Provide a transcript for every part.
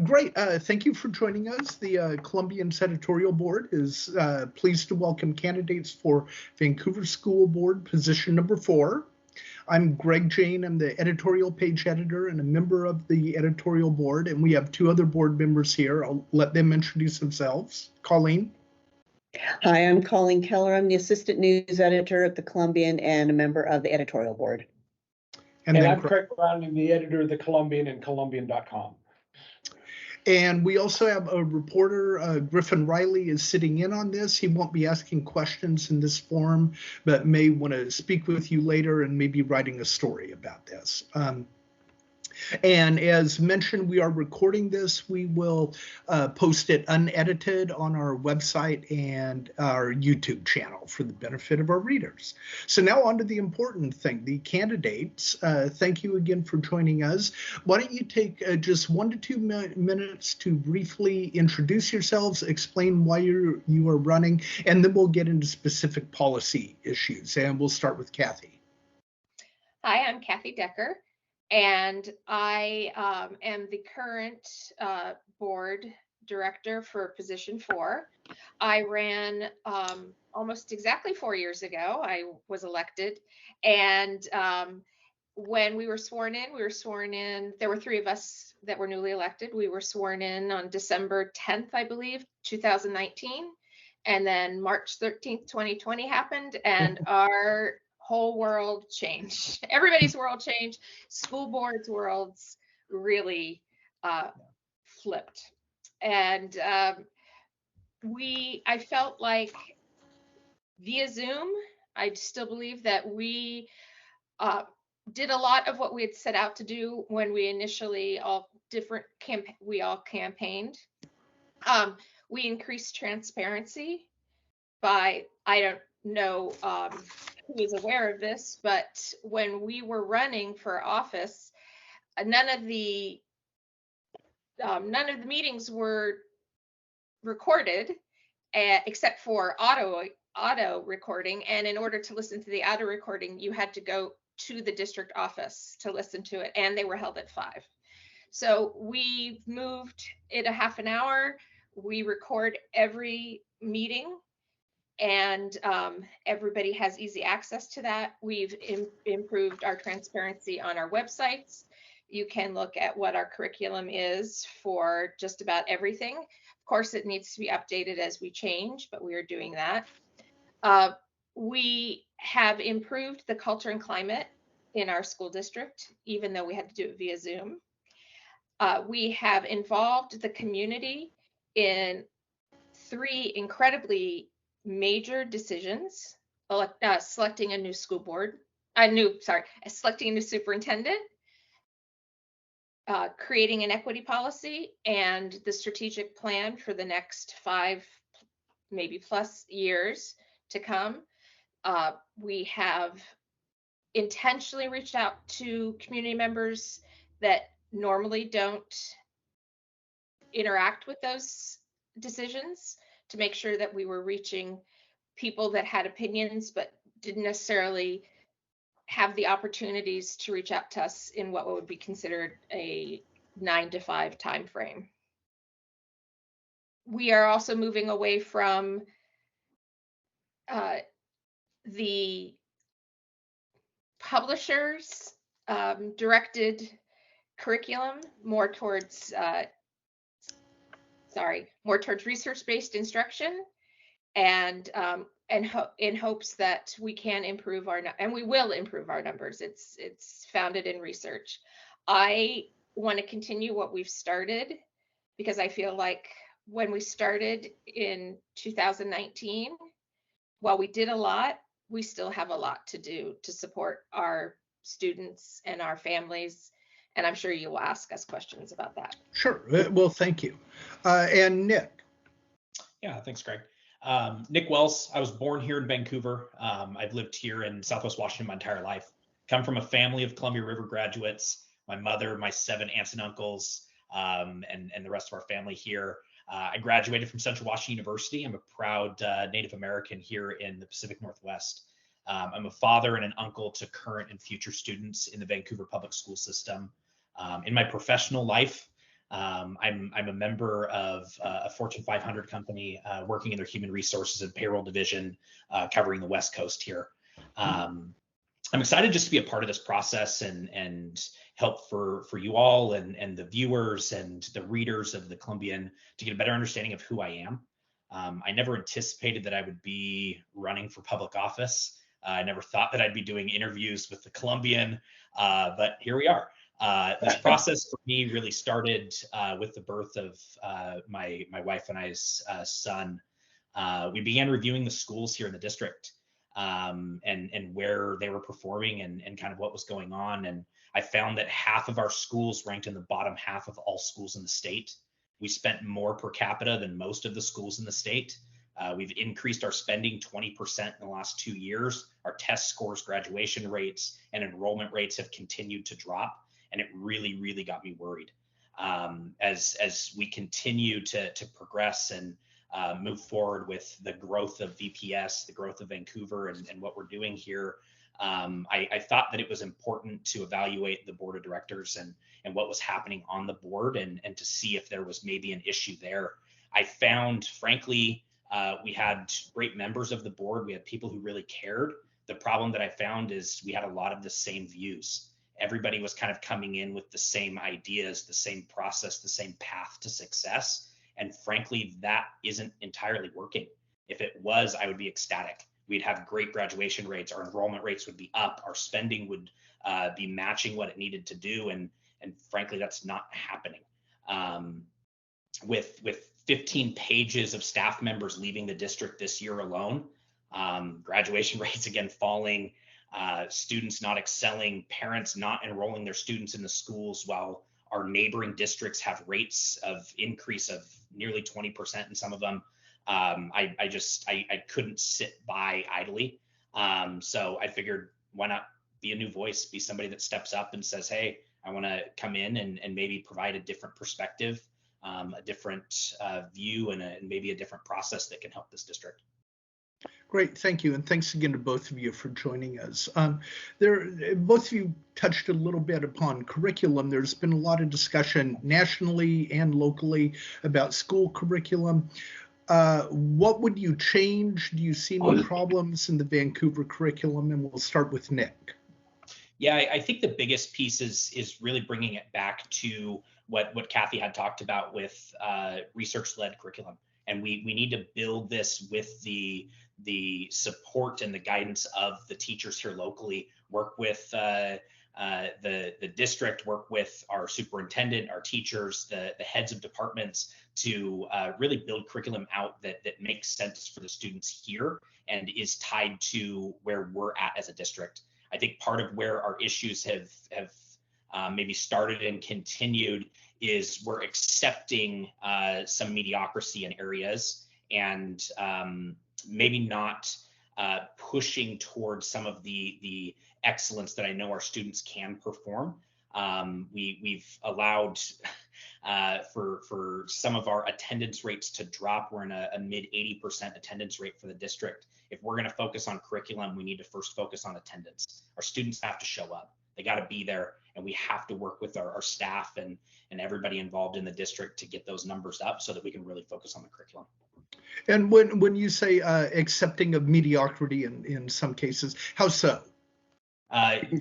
Great. Thank you for joining us. The Columbian's Editorial Board is pleased to welcome candidates for Vancouver School Board position number 4. I'm Greg Jane. I'm the editorial page editor and a member of the editorial board, and we have 2 other board members here. I'll let them introduce themselves. Colleen. Hi, I'm Colleen Keller. I'm the assistant news editor at the Columbian and a member of the editorial board. And I'm Craig Browning, the editor of the Columbian and Columbian.com. And we also have a reporter, Griffin Riley, is sitting in on this. He won't be asking questions in this forum, but may want to speak with you later and maybe writing a story about this. And as mentioned, we are recording this. We will post it unedited on our website and our YouTube channel for the benefit of our readers. So now on to the important thing, the candidates. Thank you again for joining us. Why don't you take just 1 to 2 minutes to briefly introduce yourselves, explain why you are running, and then we'll get into specific policy issues. And we'll start with Kathy. Hi, I'm Kathy Decker. And I am the current board director for position 4. I ran almost exactly 4 years ago. I was elected, and when we were sworn in, there were 3 of us that were newly elected. We were sworn in on December 10th, I believe, 2019. And then March 13th, 2020 happened, and our whole world changed. Everybody's world changed. School boards' worlds really flipped. And I felt like via Zoom, I still believe that we did a lot of what we had set out to do when we initially we all campaigned. We increased transparency by, I don't know who is aware of this, but when we were running for office, none of the meetings were recorded except for auto recording. And in order to listen to the auto recording, you had to go to the district office to listen to it, and they were held at 5. So we moved it a half an hour. We record every meeting, and everybody has easy access to that. We've improved our transparency on our websites. You can look at what our curriculum is for just about everything. Of course, it needs to be updated as we change, but we are doing that. We have improved the culture and climate in our school district, even though we had to do it via Zoom. We have involved the community in 3 incredibly major decisions: selecting a new school board, selecting a new superintendent, creating an equity policy, and the strategic plan for the next 5, maybe plus years to come. We have intentionally reached out to community members that normally don't interact with those decisions, to make sure that we were reaching people that had opinions but didn't necessarily have the opportunities to reach out to us in what would be considered a 9 to 5 time frame. We are also moving away from the publishers directed curriculum, more towards research-based instruction, and in hopes that we can improve and we will improve our numbers. It's founded in research. I want to continue what we've started, because I feel like when we started in 2019, while we did a lot, we still have a lot to do to support our students and our families. And I'm sure you will ask us questions about that. Sure. Well, thank you. And Nick. Yeah, thanks, Greg. Nick Wells. I was born here in Vancouver. I've lived here in Southwest Washington my entire life. Come from a family of Columbia River graduates. My mother, my 7 aunts and uncles, and the rest of our family here. I graduated from Central Washington University. I'm a proud Native American here in the Pacific Northwest. I'm a father and an uncle to current and future students in the Vancouver Public School system. In my professional life, I'm a member of a Fortune 500 company working in their human resources and payroll division, covering the West Coast here. I'm excited just to be a part of this process and help for you all and the viewers and the readers of the Columbian to get a better understanding of who I am. I never anticipated that I would be running for public office. I never thought that I'd be doing interviews with the Columbian, but here we are. This process for me really started with the birth of my wife and I's son. We began reviewing the schools here in the district and where they were performing and kind of what was going on. And I found that half of our schools ranked in the bottom half of all schools in the state. We spent more per capita than most of the schools in the state. We've increased our spending 20% in the last 2 years. Our test scores, graduation rates, and enrollment rates have continued to drop. And it really, really got me worried. As we continue to progress and move forward with the growth of VPS, the growth of Vancouver, and what we're doing here, I thought that it was important to evaluate the board of directors and what was happening on the board and to see if there was maybe an issue there. I found, frankly, we had great members of the board. We had people who really cared. The problem that I found is we had a lot of the same views. Everybody was kind of coming in with the same ideas, the same process, the same path to success. And frankly, that isn't entirely working. If it was, I would be ecstatic. We'd have great graduation rates. Our enrollment rates would be up. Our spending would be matching what it needed to do. And frankly, that's not happening. With 15 pages of staff members leaving the district this year alone, graduation rates again falling, students not excelling, parents not enrolling their students in the schools while our neighboring districts have rates of increase of nearly 20% in some of them. I couldn't sit by idly. So I figured, why not be a new voice, be somebody that steps up and says, hey, I want to come in and maybe provide a different perspective, a different view, and maybe a different process that can help this district. Great, thank you, and thanks again to both of you for joining us. Both of you touched a little bit upon curriculum. There's been a lot of discussion nationally and locally about school curriculum. What would you change? Do you see any problems in the Vancouver curriculum? And we'll start with Nick. Yeah, I think the biggest piece is really bringing it back to what Kathy had talked about with research-led curriculum. And we need to build this with the support and the guidance of the teachers here locally, work with the district, work with our superintendent, our teachers, the heads of departments to really build curriculum out that makes sense for the students here and is tied to where we're at as a district. I think part of where our issues have maybe started and continued is we're accepting some mediocrity in areas and maybe not pushing towards some of the excellence that I know our students can perform. We've allowed for some of our attendance rates to drop. We're in a mid 80% attendance rate for the district. If we're going to focus on curriculum, we need to first focus on attendance. Our students have to show up. They got to be there, and we have to work with our staff and everybody involved in the district to get those numbers up so that we can really focus on the curriculum. And when you say accepting of mediocrity in some cases, how so?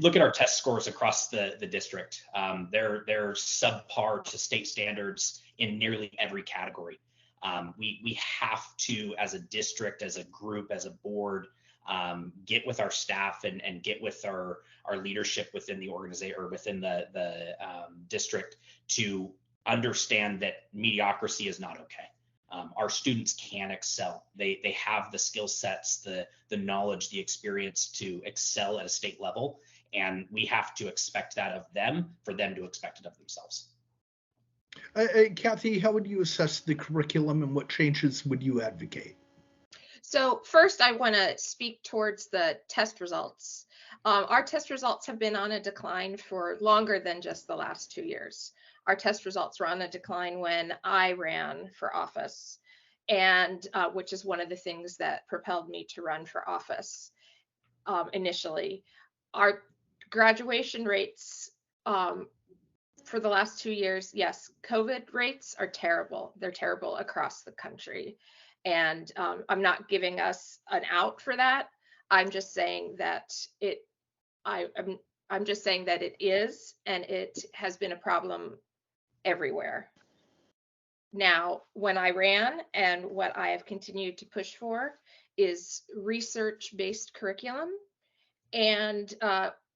Look at our test scores across the district. They're subpar to state standards in nearly every category. We have to, as a district, as a group, as a board, get with our staff and get with our leadership within the organization or within the district to understand that mediocrity is not okay. Our students can excel. They have the skill sets, the knowledge, the experience to excel at a state level, and we have to expect that of them for them to expect it of themselves. Kathy, how would you assess the curriculum and what changes would you advocate? So first, I want to speak towards the test results. Our test results have been on a decline for longer than just the last 2 years. Our test results were on a decline when I ran for office, and which is one of the things that propelled me to run for office initially. Our graduation rates for the last 2 years, yes, COVID rates are terrible. They're terrible across the country. And I'm not giving us an out for that. I'm just saying that I'm just saying that it is, and it has been a problem everywhere. Now, when I ran, and what I have continued to push for, is research-based curriculum. And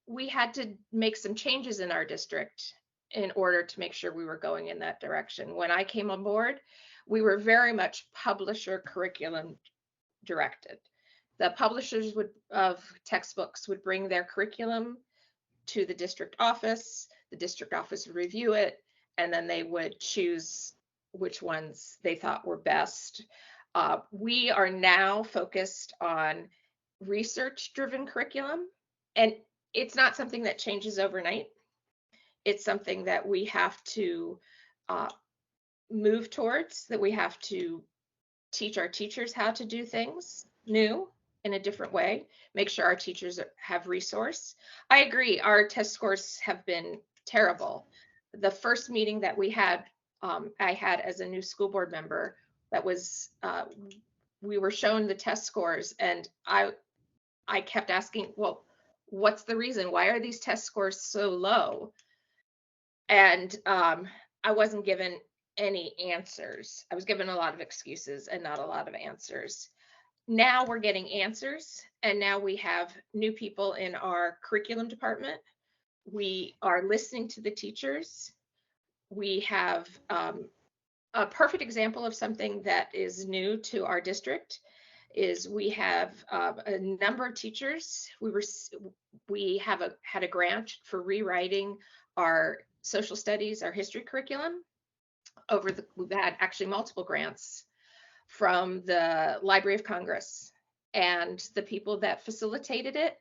we had to make some changes in our district in order to make sure we were going in that direction. When I came on board, we were very much publisher curriculum directed. The publishers of textbooks would bring their curriculum to the district office. The district office would review it, and then they would choose which ones they thought were best. We are now focused on research-driven curriculum, and it's not something that changes overnight. It's something that we have to move towards, that we have to teach our teachers how to do things new in a different way, make sure our teachers have resource. I agree, our test scores have been terrible. The first meeting that we had, I had as a new school board member, that was, we were shown the test scores, and I kept asking, well, what's the reason? Why are these test scores so low? And I wasn't given any answers. I was given a lot of excuses and not a lot of answers. Now we're getting answers, and now we have new people in our curriculum department. We are listening to the teachers. We have a perfect example of something that is new to our district is we have a number of teachers. We had a grant for rewriting our social studies, our history curriculum. We've had actually multiple grants from the Library of Congress, and the people that facilitated it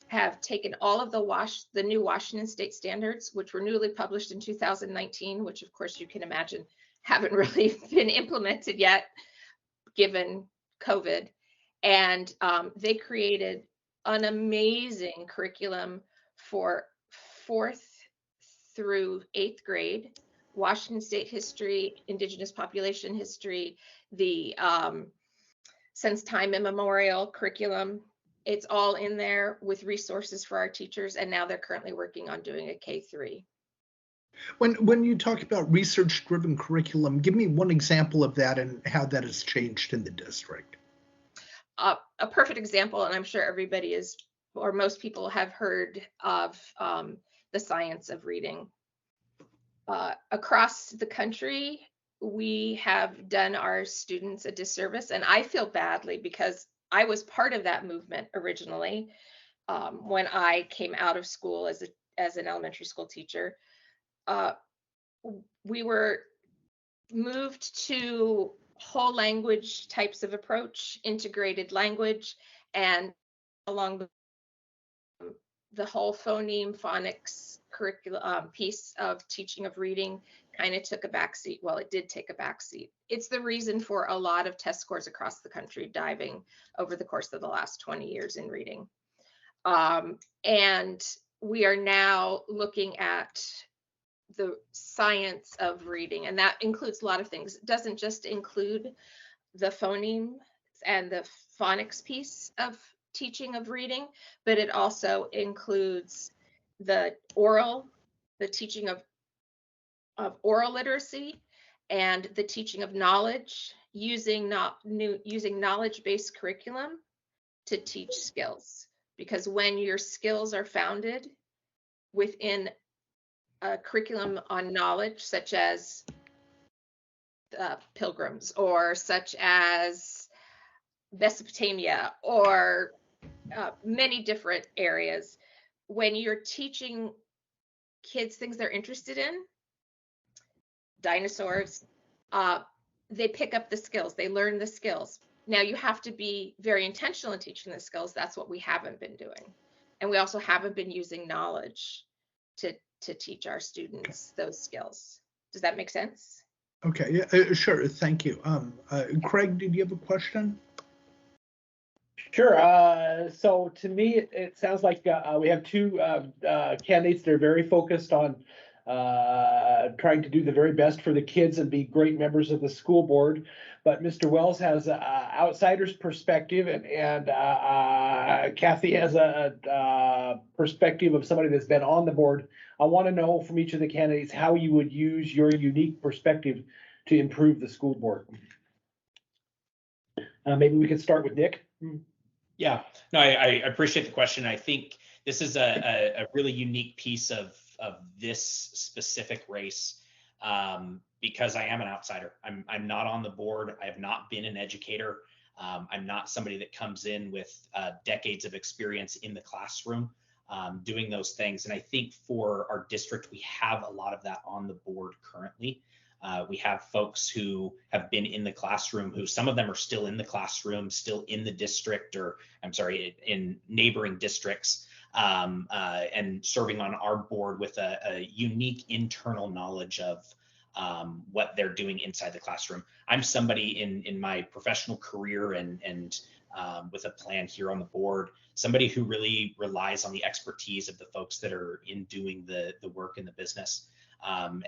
have taken all of the new Washington State standards, which were newly published in 2019, which of course you can imagine haven't really been implemented yet, given COVID. And they created an amazing curriculum for 4th through 8th grade, Washington State history, Indigenous population history, the since time immemorial curriculum. It's all in there with resources for our teachers, and now they're currently working on doing a K-3. When you talk about research-driven curriculum, give me one example of that and how that has changed in the district. A perfect example, and I'm sure everybody is, or most people have heard of the science of reading. Across the country, we have done our students a disservice, and I feel badly because I was part of that movement originally when I came out of school as an elementary school teacher. We were moved to whole language types of approach, integrated language, and along the whole phoneme phonics curriculum piece of teaching of reading kind of took a backseat. Well, it did take a backseat. It's the reason for a lot of test scores across the country diving over the course of the last 20 years in reading. And we are now looking at the science of reading, and that includes a lot of things. It doesn't just include the phoneme and the phonics piece of teaching of reading, but it also includes the teaching of oral literacy, and the teaching of knowledge, using knowledge-based curriculum to teach skills. Because when your skills are founded within a curriculum on knowledge, such as Pilgrims, or such as Mesopotamia, or many different areas, when you're teaching kids things they're interested in, dinosaurs, they pick up the skills, they learn the skills. Now you have to be very intentional in teaching the skills. That's what we haven't been doing. And we also haven't been using knowledge to teach our students those skills. Does that make sense? Okay, yeah, sure, thank you. Craig, did you have a question? Sure. So to me, it sounds like we have two candidates that are very focused on trying to do the very best for the kids and be great members of the school board. But Mr. Wells has an outsider's perspective, and Kathy has a perspective of somebody that's been on the board. I want to know from each of the candidates how you would use your unique perspective to improve the school board. Maybe we could start with Nick. Yeah, no, I appreciate the question. I think this is a really unique piece of this specific race because I am an outsider. I'm not on the board. I have not been an educator. I'm not somebody that comes in with decades of experience in the classroom doing those things. And I think for our district, we have a lot of that on the board currently. We have folks who have been in the classroom, who some of them are still in the classroom, still in the district, or I'm sorry, in neighboring districts, and serving on our board with a unique internal knowledge of what they're doing inside the classroom. I'm somebody in my professional career and with a plan here on the board, somebody who really relies on the expertise of the folks that are in doing the work in the business.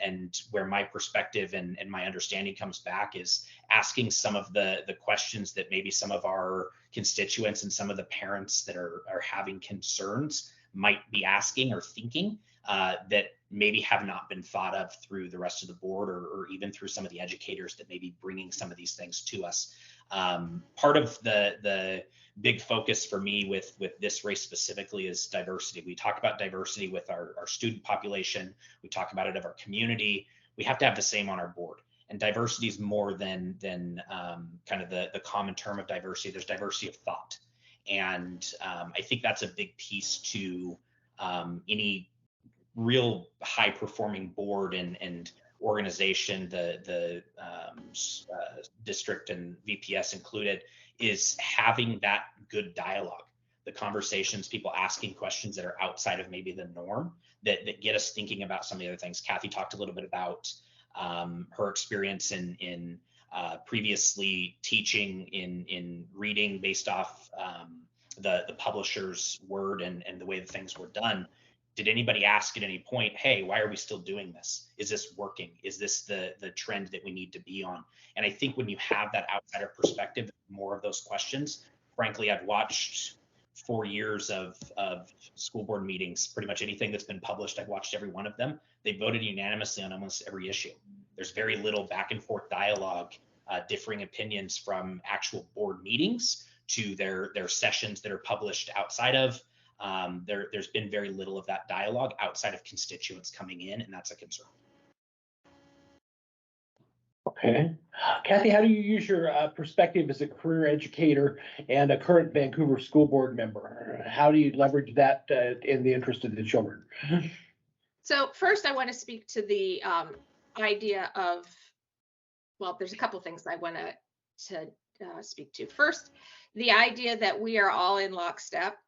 And where my perspective and my understanding comes back is asking some of the questions that maybe some of our constituents and some of the parents that are having concerns might be asking or thinking that maybe have not been thought of through the rest of the board or even through some of the educators that may be bringing some of these things to us. Part of the big focus for me with this race specifically is diversity. We talk about diversity with our student population. We talk about it of our community. We have to have the same on our board. And diversity is more than kind of the common term of diversity. There's diversity of thought. And I think that's a big piece to any real high performing board and organization, the district and VPS included, is having that good dialogue, the conversations, people asking questions that are outside of maybe the norm that get us thinking about some of the other things. Kathy talked a little bit about her experience in previously teaching in reading based off the publisher's word and the way that things were done. Did anybody ask at any point, hey, why are we still doing this? Is this working? Is this the trend that we need to be on? And I think when you have that outsider perspective, more of those questions, frankly, I've watched 4 years of school board meetings, pretty much anything that's been published, I've watched every one of them. They voted unanimously on almost every issue. There's very little back and forth dialogue, differing opinions from actual board meetings to their sessions that are published outside of. There's been very little of that dialogue outside of constituents coming in, and that's a concern. Okay. Kathy, how do you use your perspective as a career educator and a current Vancouver school board member? How do you leverage that in the interest of the children? So first, I want to speak to the idea of, well, there's a couple things I want to speak to. First, the idea that we are all in lockstep.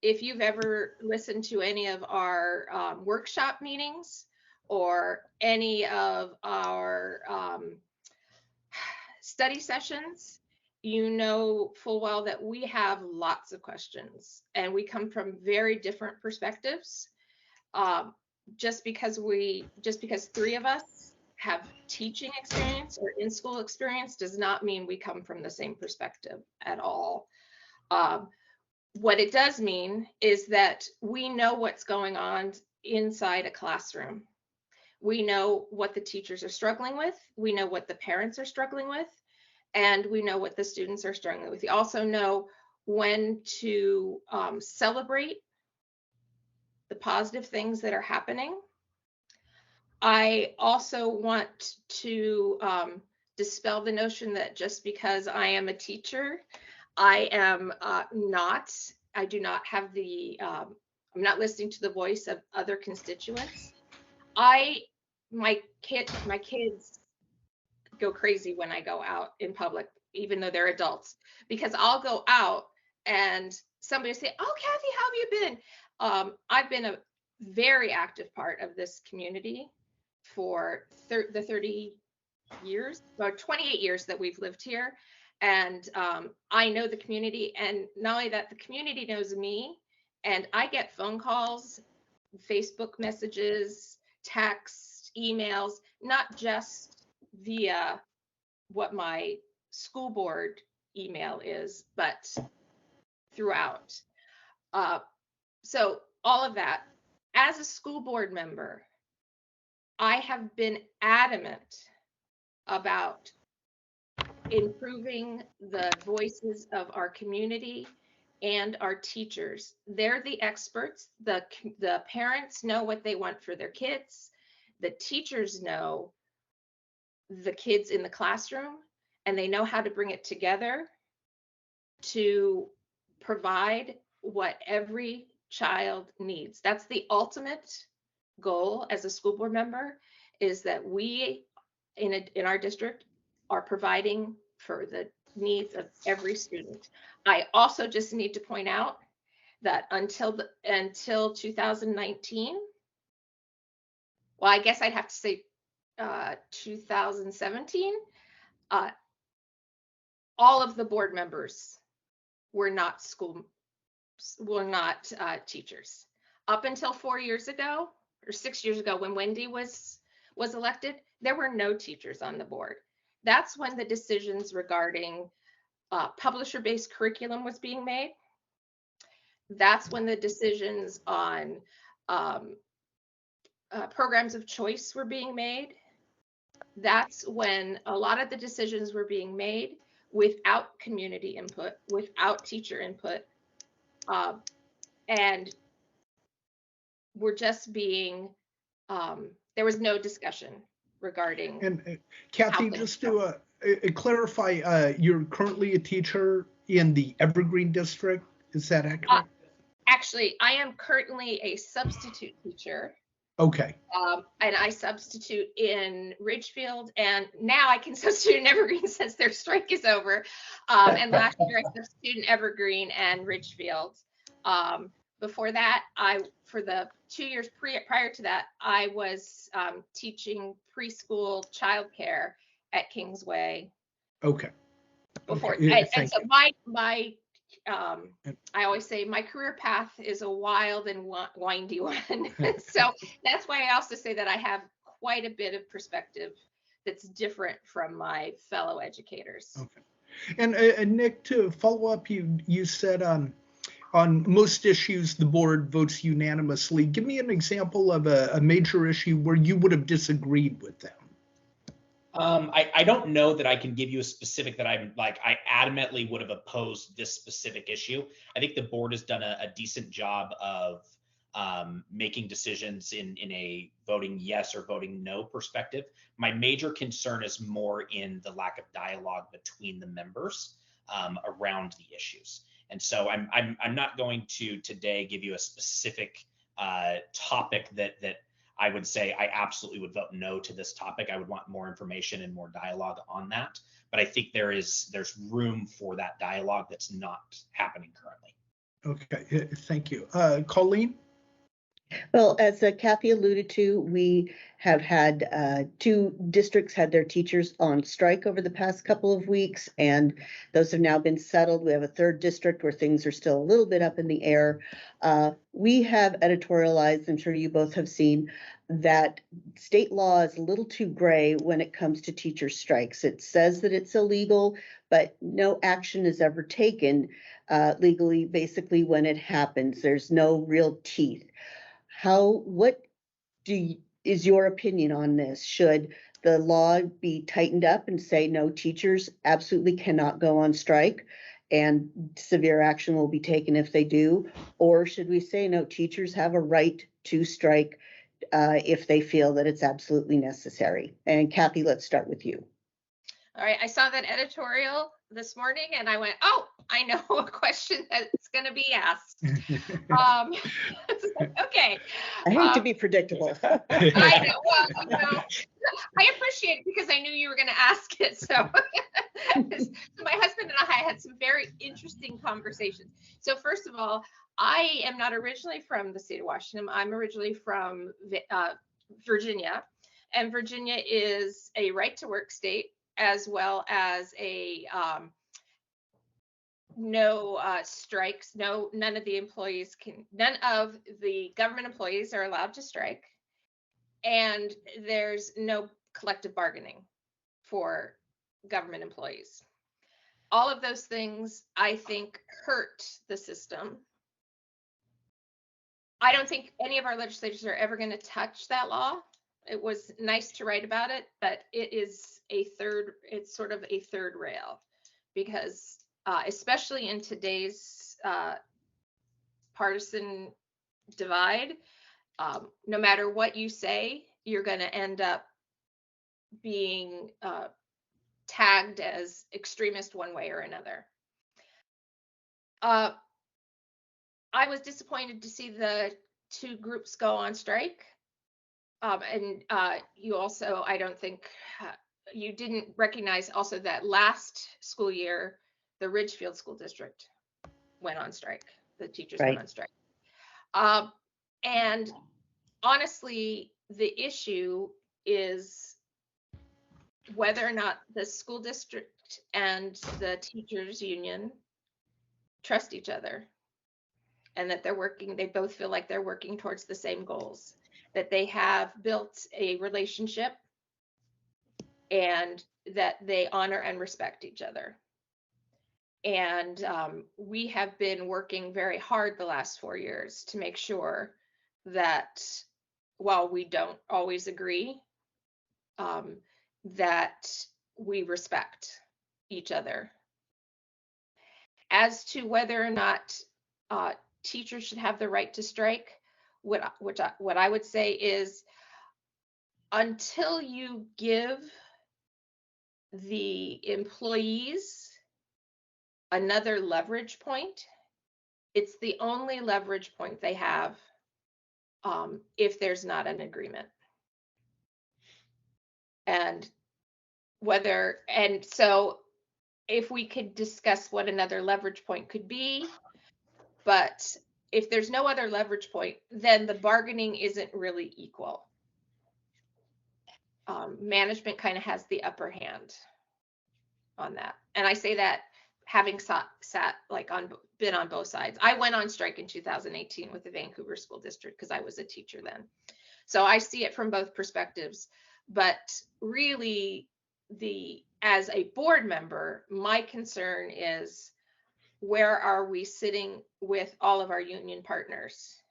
If you've ever listened to any of our workshop meetings or any of our study sessions, you know full well that we have lots of questions and we come from very different perspectives. Just because 3 of us have teaching experience or in-school experience does not mean we come from the same perspective at all. What it does mean is that we know what's going on inside a classroom. We know what the teachers are struggling with. We know what the parents are struggling with. And we know what the students are struggling with. We also know when to celebrate the positive things that are happening. I also want to dispel the notion that just because I am a teacher, I am I do not have the, I'm not listening to the voice of other constituents. My kids go crazy when I go out in public, even though they're adults, because I'll go out and somebody will say, oh, Kathy, how have you been? I've been a very active part of this community for the 30 years, or 28 years that we've lived here. And I know the community, and not only that, the community knows me, and I get phone calls, Facebook messages, text, emails, not just via what my school board email is, but throughout. So all of that, as a school board member, I have been adamant about improving the voices of our community and our teachers. They're the experts. The parents know what they want for their kids. The teachers know the kids in the classroom, and they know how to bring it together to provide what every child needs. That's the ultimate goal as a school board member, is that we in our district are providing for the needs of every student. I also just need to point out that until 2019, well, I guess I'd have to say 2017, all of the board members were not teachers. Up until 4 years ago or 6 years ago, when Wendy was elected, there were no teachers on the board. That's when the decisions regarding publisher-based curriculum was being made. That's when the decisions on programs of choice were being made. That's when a lot of the decisions were being made without community input, without teacher input, and we're just being, there was no discussion regarding. And Kathy, just to clarify, you're currently a teacher in the Evergreen district. Is that accurate? Actually, I am currently a substitute teacher. Okay. And I substitute in Ridgefield, and now I can substitute in Evergreen since their strike is over. And last year I substituted in Evergreen and Ridgefield. Before that, for the 2 years prior to that, I was teaching preschool childcare at Kingsway. Okay. Before, Okay. and so I always say my career path is a wild and windy one. So that's why I also say that I have quite a bit of perspective that's different from my fellow educators. Okay. And Nick, to follow up, you said on most issues the board votes unanimously. Give me an example of a major issue where you would have disagreed with them. I don't know that I can give you a specific that I adamantly would have opposed this specific issue. I think the board has done a decent job of making decisions in a voting yes or voting no perspective. My major concern is more in the lack of dialogue between the members around the issues. And so I'm not going to today give you a specific topic that I would say I absolutely would vote no to this topic. I would want more information and more dialogue on that. But I think there's room for that dialogue that's not happening currently. Okay, thank you. Colleen? Well, as Kathy alluded to, we have had 2 districts had their teachers on strike over the past couple of weeks, and those have now been settled. We have a 3rd district where things are still a little bit up in the air. We have editorialized, I'm sure you both have seen, that state law is a little too gray when it comes to teacher strikes. It says that it's illegal, but no action is ever taken legally, basically, when it happens. There's no real teeth. What is your opinion on this? Should the law be tightened up and say no, teachers absolutely cannot go on strike and severe action will be taken if they do? Or should we say no, teachers have a right to strike if they feel that it's absolutely necessary? And Kathy, let's start with you. All right, I saw that editorial this morning and I went, oh, I know a question that's going to be asked. Okay. I hate to be predictable. I know. Well, I appreciate it because I knew you were going to ask it. So my husband and I had some very interesting conversations. So first of all, I am not originally from the state of Washington. I'm originally from Virginia, and Virginia is a right to work state, as well as a no strikes. None of the government employees are allowed to strike. and there's no collective bargaining for government employees. All of those things, I think, hurt the system. I don't think any of our legislators are ever going to touch that law. It was nice to write about it, but it's sort of a third rail, because especially in today's partisan divide, no matter what you say, you're going to end up being tagged as extremist one way or another. I was disappointed to see the two groups go on strike. And you also, I don't think you didn't recognize also that last school year, the Ridgefield School District went on strike. The teachers went on strike. And honestly, the issue is whether or not the school district and the teachers union trust each other, and that they both feel like they're working towards the same goals, that they have built a relationship, and that they honor and respect each other. And we have been working very hard the last 4 years to make sure that while we don't always agree, that we respect each other. As to whether or not teachers should have the right to strike, what I would say is, until you give the employees another leverage point, it's the only leverage point they have if there's not an agreement. And so if we could discuss what another leverage point could be, but if there's no other leverage point, then the bargaining isn't really equal. Management kind of has the upper hand on that. And I say that having been on both sides. I went on strike in 2018 with the Vancouver School District because I was a teacher then. So I see it from both perspectives. But really, as a board member, my concern is, where are we sitting with all of our union partners?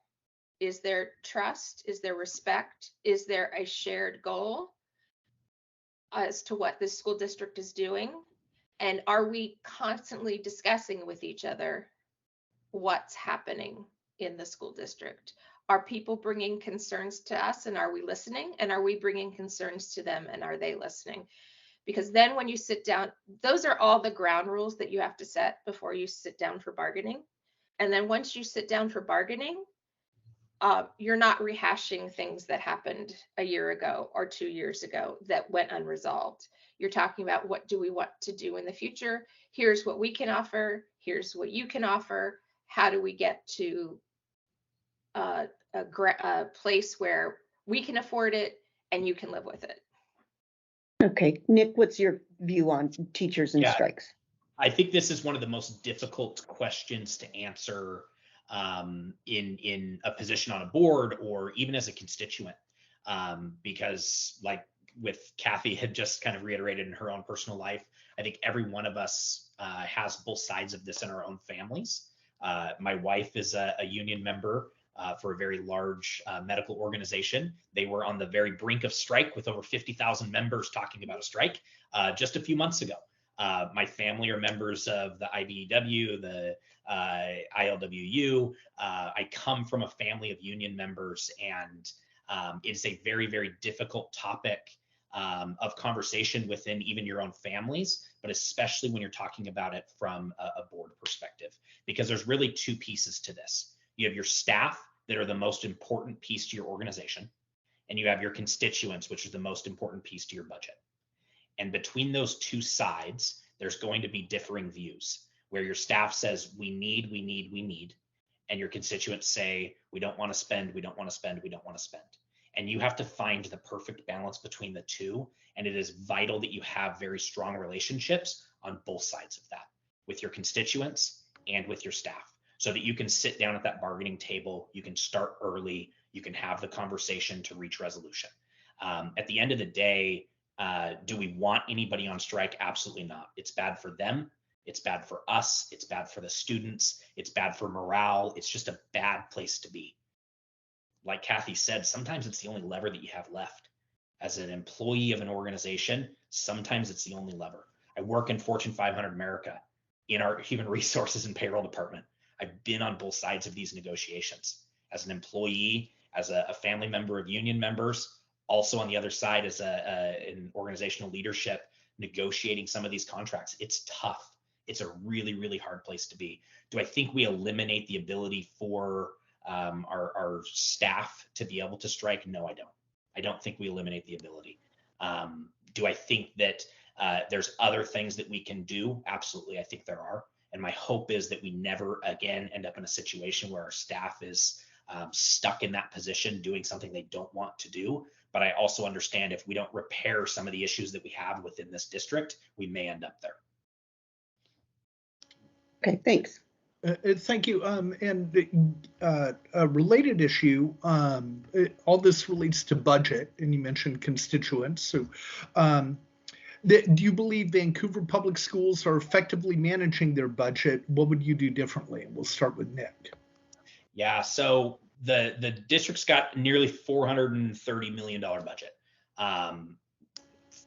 Is there trust? Is there respect? Is there a shared goal as to what this school district is doing? And are we constantly discussing with each other what's happening in the school district? Are people bringing concerns to us, and are we listening? And are we bringing concerns to them, and are they listening? Because then when you sit down, those are all the ground rules that you have to set before you sit down for bargaining. And then once you sit down for bargaining, you're not rehashing things that happened a year ago or 2 years ago that went unresolved. You're talking about, what do we want to do in the future? Here's what we can offer. Here's what you can offer. How do we get to a place where we can afford it and you can live with it? Okay, Nick, what's your view on teachers and strikes? I think this is one of the most difficult questions to answer in a position on a board, or even as a constituent, because, like with Kathy had just kind of reiterated in her own personal life, I think every one of us has both sides of this in our own families. My wife is a union member for a very large medical organization. They were on the very brink of strike, with over 50,000 members talking about a strike just a few months ago. My family are members of the IBEW, the ILWU. I come from a family of union members, and it's a very, very difficult topic of conversation within even your own families, but especially when you're talking about it from a board perspective, because there's really two pieces to this. You have your staff that are the most important piece to your organization, and you have your constituents, which is the most important piece to your budget. And between those two sides, there's going to be differing views, where your staff says, we need, and your constituents say, we don't want to spend, we don't want to spend, we don't want to spend. And you have to find the perfect balance between the two. And it is vital that you have very strong relationships on both sides of that, with your constituents and with your staff, so that you can sit down at that bargaining table, you can start early, you can have the conversation to reach resolution. At the end of the day, do we want anybody on strike? Absolutely not. It's bad for them. It's bad for us. It's bad for the students. It's bad for morale. It's just a bad place to be. Like Kathy said, sometimes it's the only lever that you have left. As an employee of an organization, sometimes it's the only lever. I work in Fortune 500 America in our human resources and payroll department. I've been on both sides of these negotiations as an employee, as a family member of union members, also on the other side as an organizational leadership, negotiating some of these contracts. It's tough. It's a really, really hard place to be. Do I think we eliminate the ability for our staff to be able to strike? No, I don't. I don't think we eliminate the ability. Do I think that there's other things that we can do? Absolutely, I think there are. And my hope is that we never again end up in a situation where our staff is stuck in that position doing something they don't want to do. But I also understand if we don't repair some of the issues that we have within this district, we may end up there. Okay, thanks. Thank you. And a related issue, all this relates to budget, and you mentioned constituents. So do you believe Vancouver Public Schools are effectively managing their budget? What would you do differently? And we'll start with Nick. Yeah, so the district's got nearly $430 million budget.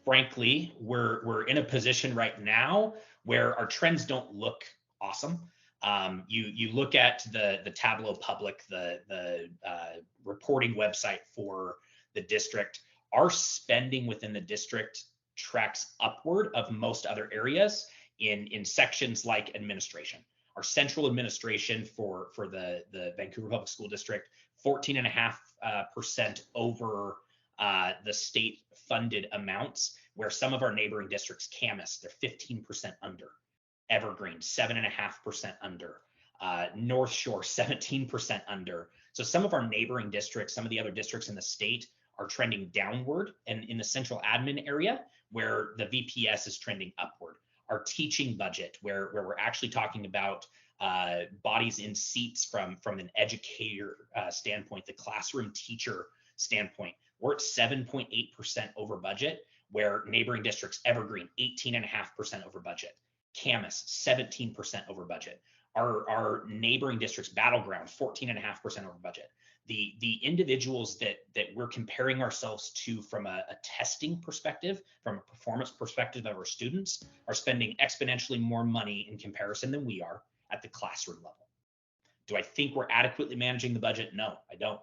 Frankly, we're in a position right now where our trends don't look awesome. You look at the Tableau Public, the reporting website for the district. Our spending within the district tracks upward of most other areas in sections like administration. Our central administration for the Vancouver Public School District, 14.5% over the state funded amounts, where some of our neighboring districts, Camas, they're 15% under. Evergreen, 7.5% under. North Shore, 17% under. So some of our neighboring districts, some of the other districts in the state are trending downward, and in the central admin area where the VPS is trending upward. Our teaching budget, where we're actually talking about bodies in seats from an educator standpoint, the classroom teacher standpoint, we're at 7.8% over budget, where neighboring districts, Evergreen, 18.5% over budget. Camas, 17% over budget. Our neighboring districts, Battleground, 14.5% over budget. The individuals that we're comparing ourselves to from a testing perspective, from a performance perspective of our students, are spending exponentially more money in comparison than we are at the classroom level. Do I think we're adequately managing the budget? No, I don't.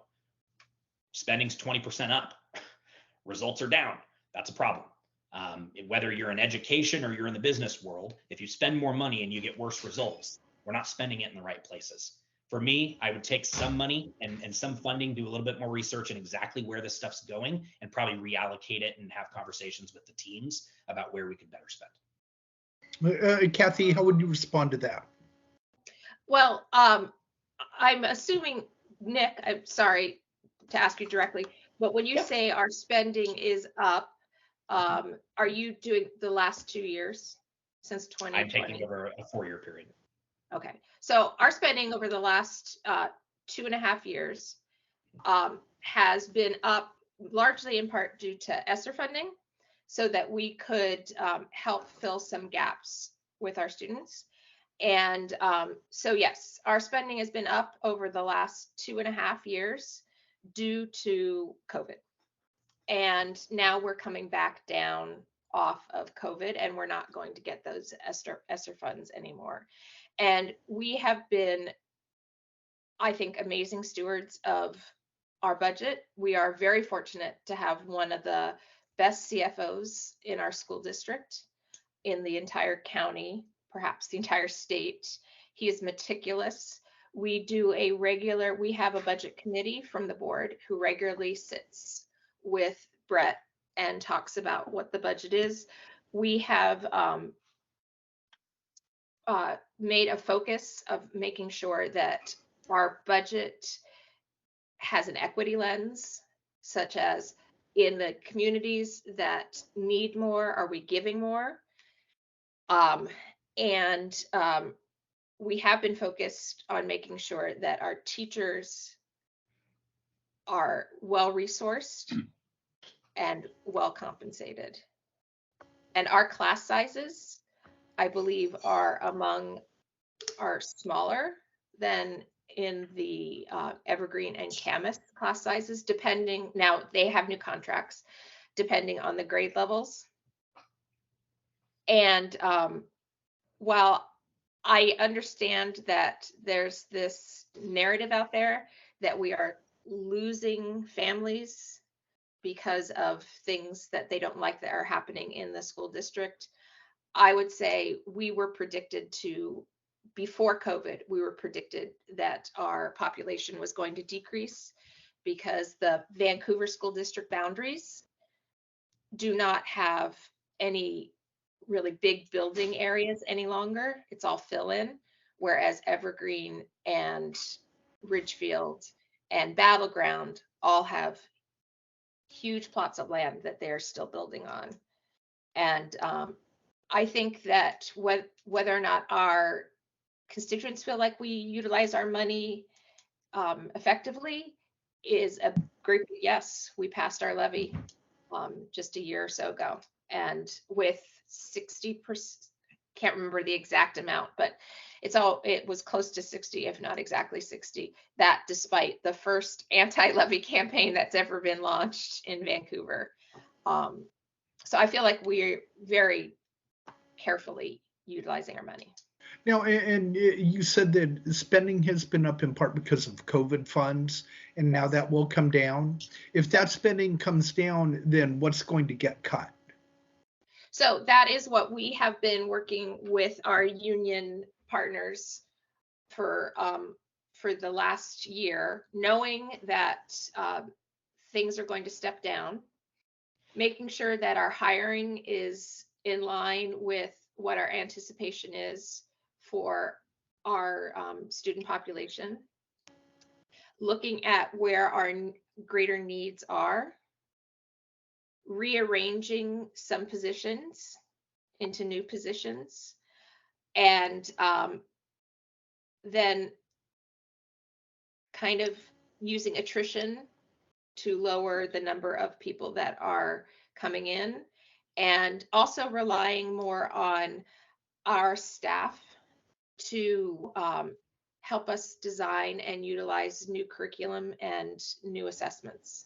Spending's 20% up. Results are down. That's a problem. Whether you're in education or you're in the business world, if you spend more money and you get worse results, we're not spending it in the right places. For me, I would take some money and some funding, do a little bit more research on exactly where this stuff's going, and probably reallocate it and have conversations with the teams about where we could better spend. Kathy, how would you respond to that? Well, I'm assuming, Nick, I'm sorry to ask you directly, but when you say our spending is up, are you doing the last 2 years since 2020? I'm taking over a 4-year period. Okay, so our spending over the last 2.5 years has been up largely in part due to ESSER funding, so that we could help fill some gaps with our students. And so yes, our spending has been up over the last 2.5 years due to COVID. And now we're coming back down off of COVID, and we're not going to get those ESSER funds anymore. And we have been, I think, amazing stewards of our budget. We are very fortunate to have one of the best CFOs in our school district, in the entire county, perhaps the entire state. He is meticulous. We have a budget committee from the board who regularly sits with Brett and talks about what the budget is. We have made a focus of making sure that our budget has an equity lens, such as in the communities that need more, are we giving more? We have been focused on making sure that our teachers are well resourced and well compensated. And our class sizes, I believe, are smaller than in the Evergreen and Camas class sizes, depending. Now they have new contracts depending on the grade levels. And while I understand that there's this narrative out there that we are losing families because of things that they don't like that are happening in the school district, I would say we were predicted to, before COVID, we were predicted that our population was going to decrease because the Vancouver school district boundaries do not have any really big building areas any longer. It's all fill in, whereas Evergreen and Ridgefield and Battleground all have huge plots of land that they're still building on. And I think that whether or not our constituents feel like we utilize our money effectively is a great yes. We passed our levy just a year or so ago, and with 60%, can't remember the exact amount, but it was close to 60, if not exactly 60, that despite the first anti-levy campaign that's ever been launched in Vancouver. So I feel like we're very carefully utilizing our money. Now, and you said that spending has been up in part because of COVID funds, and now that will come down. If that spending comes down, then what's going to get cut? So that is what we have been working with our union partners for the last year, knowing that things are going to step down, making sure that our hiring is in line with what our anticipation is for our student population, looking at where our greater needs are, rearranging some positions into new positions, and then kind of using attrition to lower the number of people that are coming in, and also relying more on our staff to help us design and utilize new curriculum and new assessments,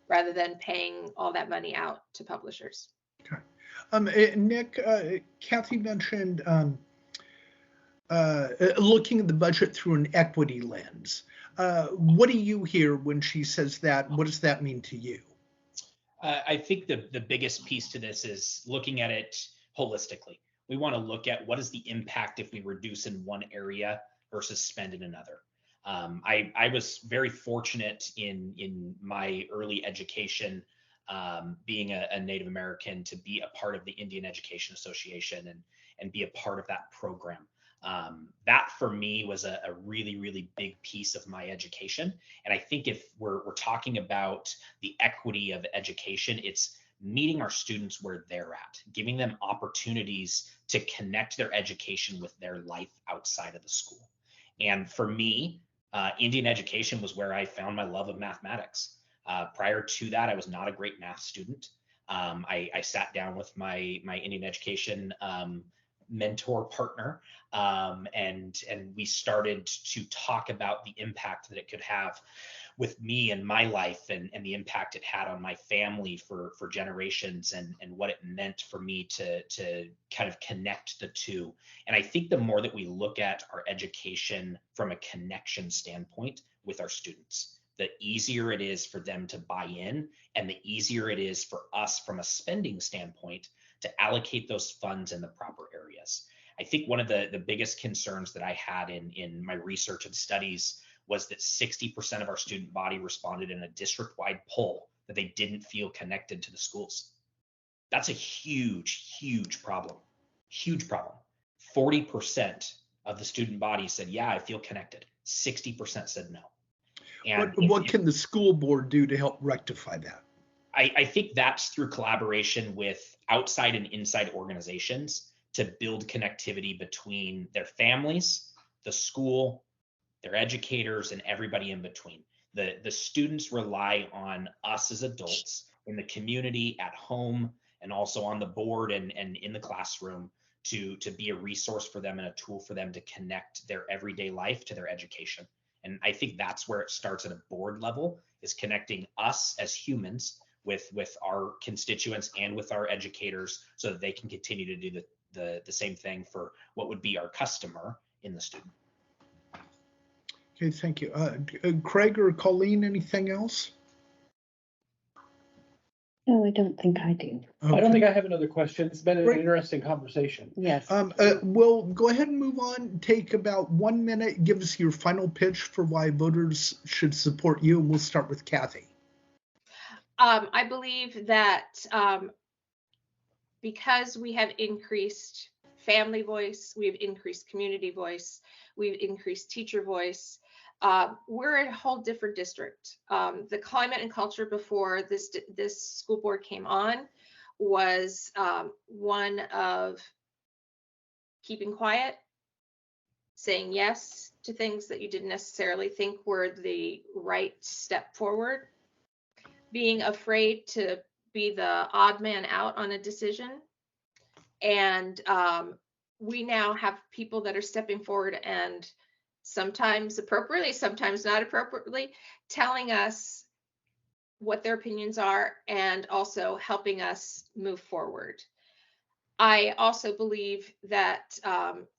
rather than paying all that money out to publishers. Okay. Nick, Kathy mentioned looking at the budget through an equity lens. What do you hear when she says that? What does that mean to you? I think the biggest piece to this is looking at it holistically. We want to look at what is the impact if we reduce in one area versus spend in another. I was very fortunate in my early education, being a Native American, to be a part of the Indian Education Association and be a part of that program. That for me was a really, really big piece of my education. And I think if we're talking about the equity of education, it's meeting our students where they're at, giving them opportunities to connect their education with their life outside of the school. And for me, Indian education was where I found my love of mathematics. Prior to that, I was not a great math student. I sat down with my Indian education mentor partner, and we started to talk about the impact that it could have with me and my life, and the impact it had on my family for generations, and what it meant for me to kind of connect the two. And I think the more that we look at our education from a connection standpoint with our students, the easier it is for them to buy in, and the easier it is for us from a spending standpoint to allocate those funds in the proper areas. I think one of the biggest concerns that I had in my research and studies was that 60% of our student body responded in a district-wide poll that they didn't feel connected to the schools. That's a huge, huge problem. Huge problem. 40% of the student body said, yeah, I feel connected. 60% said no. And what can the school board do to help rectify that? I think that's through collaboration with outside and inside organizations to build connectivity between their families, the school, their educators, and everybody in between. The students rely on us as adults in the community, at home, and also on the board and in the classroom to be a resource for them and a tool for them to connect their everyday life to their education. And I think that's where it starts at a board level, is connecting us as humans with our constituents and with our educators so that they can continue to do the same thing for what would be our customer in the student. Okay, thank you. Craig or Colleen, anything else? No, I don't think I do. Okay. I don't think I have another question. It's been an Great. interesting conversation. Yes. We'll go ahead and move on. Take about 1 minute. Give us your final pitch for why voters should support you, and we'll start with Kathy. I believe that because we have increased family voice, we've increased community voice, we've increased teacher voice, we're in a whole different district. The climate and culture before this school board came on was one of keeping quiet, saying yes to things that you didn't necessarily think were the right step forward, being afraid to be the odd man out on a decision. And we now have people that are stepping forward and sometimes appropriately, sometimes not appropriately, telling us what their opinions are and also helping us move forward. I also believe that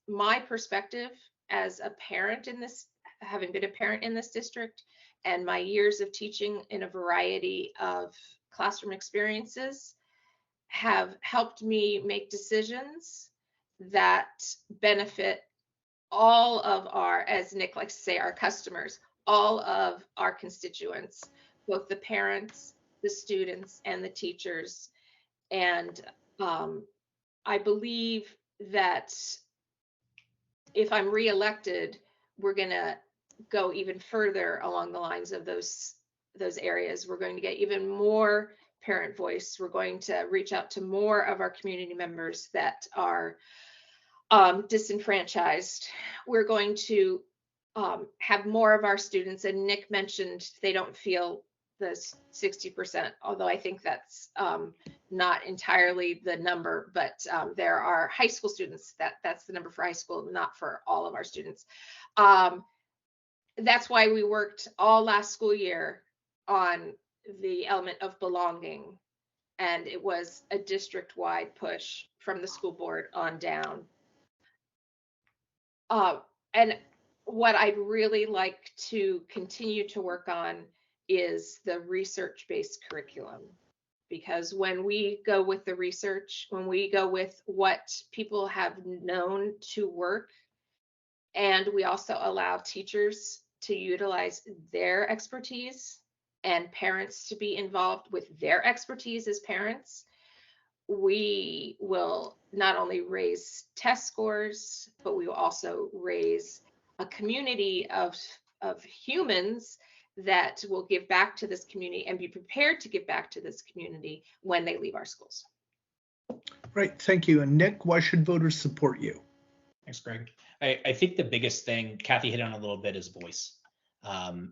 my perspective as a parent in this, having been a parent in this district, and my years of teaching in a variety of classroom experiences have helped me make decisions that benefit all of our, as Nick likes to say, our customers, all of our constituents, both the parents, the students, and the teachers. And I believe that if I'm reelected, we're going to go even further along the lines of those areas. We're going to get even more parent voice. We're going to reach out to more of our community members that are disenfranchised. We're going to have more of our students, and Nick mentioned they don't feel the 60%, although I think that's not entirely the number, but there are high school students, that's the number for high school, not for all of our students. That's why we worked all last school year on the element of belonging, and it was a district-wide push from the school board on down. And what I'd really like to continue to work on is the research-based curriculum, because when we go with the research, when we go with what people have known to work, and we also allow teachers to utilize their expertise and parents to be involved with their expertise as parents, we will not only raise test scores, but we will also raise a community of humans that will give back to this community and be prepared to give back to this community when they leave our schools. Right, thank you. And Nick, why should voters support you? Thanks, Greg. I think the biggest thing, Kathy hit on a little bit, is voice.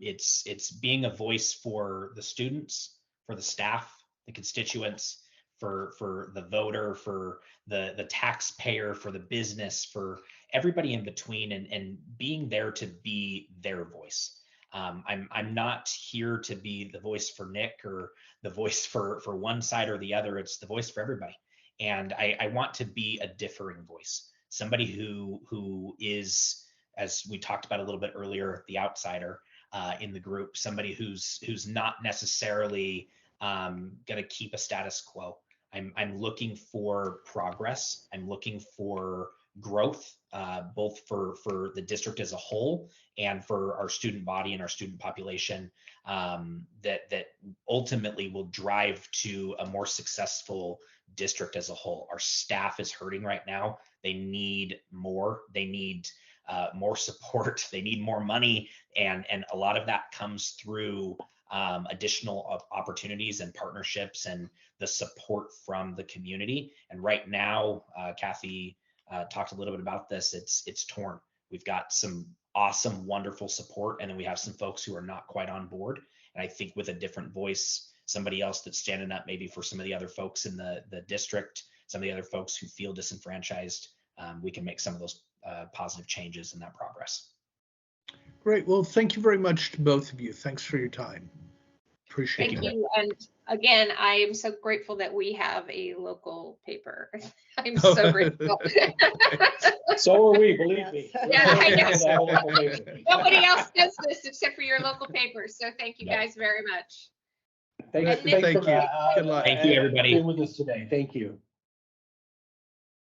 It's being a voice for the students, for the staff, the constituents, for the voter, for the taxpayer, for the business, for everybody in between, and being there to be their voice. I'm not here to be the voice for Nick or the voice for one side or the other. It's the voice for everybody. And I want to be a differing voice, somebody who is, as we talked about a little bit earlier, the outsider in the group, somebody who's not necessarily going to keep a status quo. I'm looking for progress. I'm looking for growth, both for the district as a whole and for our student body and our student population, that ultimately will drive to a more successful district as a whole. Our staff is hurting right now. They need more. They need more support. They need more money, and a lot of that comes through additional opportunities and partnerships and the support from the community. And right now, Kathy talked a little bit about this. It's torn. We've got some awesome, wonderful support, and then we have some folks who are not quite on board. And I think with a different voice, somebody else that's standing up maybe for some of the other folks in the district, some of the other folks who feel disenfranchised, we can make some of those positive changes in that progress. Great. Well, thank you very much to both of you. Thanks for your time. Appreciate Thank it. you. And again, I am so grateful that we have a local paper. I'm so grateful. So are we, believe me. Yeah, I know. That whole local paper. Nobody else does this except for your local paper. So thank you Yep. guys very much. Thanks Thank for you. Good luck. Thank you, everybody. being with us today. Thank you.